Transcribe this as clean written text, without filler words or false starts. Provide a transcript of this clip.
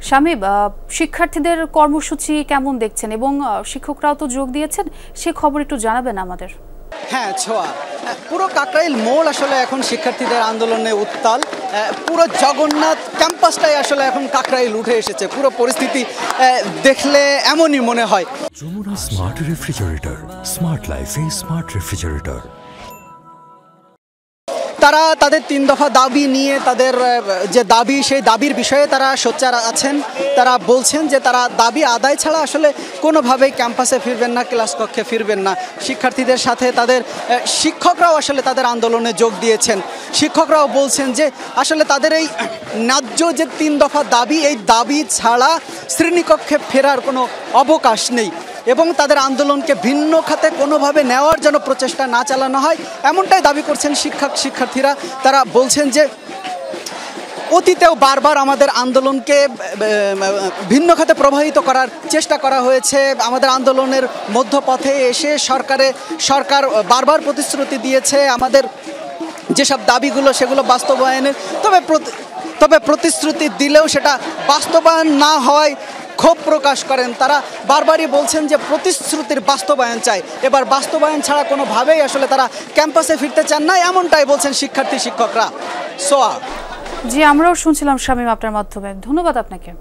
শামীম, শিক্ষার্থীদের কর্মসূচি কেমন দেখছেন এবং শিক্ষকরাও তো যোগ দিয়েছেন, সে খবর একটু জানাবেন আমাদের। হ্যাঁ ছোঁয়া, পুরো কাকরাইল মোড় আসলে এখন শিক্ষার্থীদের আন্দোলনে উত্তাল। পুরো জগন্নাথ ক্যাম্পাসটাই আসলে এখন কাকরাইল উঠে এসেছে। পুরো পরিস্থিতি দেখলে এমনই মনে হয়। যমুনা স্মার্ট রেফ্রিজারেটর, স্মার্ট লাইফে স্মার্ট রেফ্রিজারেটর। তারা তাদের 3 দফা দাবি নিয়ে তাদের যে দাবি, সেই দাবির বিষয়ে তারা সোচ্চার আছেন। তারা বলছেন যে তারা দাবি আদায় ছাড়া আসলে কোনোভাবেই ক্যাম্পাসে ফিরবেন না, ক্লাস কক্ষে ফিরবেন না। শিক্ষার্থীদের সাথে তাদের শিক্ষকরাও আসলে তাদের আন্দোলনে যোগ দিয়েছেন। শিক্ষকরাও বলছেন যে আসলে তাদের এই ন্যায্য যে 3 দফা দাবি, এই দাবি ছাড়া শ্রেণীকক্ষে ফেরার কোনো অবকাশ নেই এবং তাদের আন্দোলনকে ভিন্ন খাতে কোনোভাবে নেওয়ার জন্য প্রচেষ্টা না চালানো হয়, এমনটাই দাবি করছেন শিক্ষার্থীরা। তারা বলছেন যে অতীতেও বারবার আমাদের আন্দোলনকে ভিন্ন খাতে প্রবাহিত করার চেষ্টা করা হয়েছে। আমাদের আন্দোলনের মধ্যপথে এসে সরকার বারবার প্রতিশ্রুতি দিয়েছে আমাদের যেসব দাবিগুলো সেগুলো বাস্তবায়নের, তবে প্রতিশ্রুতি দিলেও সেটা বাস্তবায়ন না হওয়ায় ক্ষোভ প্রকাশ করেন। তারা বারবারই বলছেন যে প্রতিশ্রুতির বাস্তবায়ন চাই, এবার বাস্তবায়ন ছাড়া কোনোভাবেই আসলে তারা ক্যাম্পাসে ফিরতে চান না, এমনটাই বলছেন শিক্ষকরা। সোয়া, জি, আমরাও শুনছিলাম শামীম আপনার মাধ্যমে। ধন্যবাদ আপনাকে।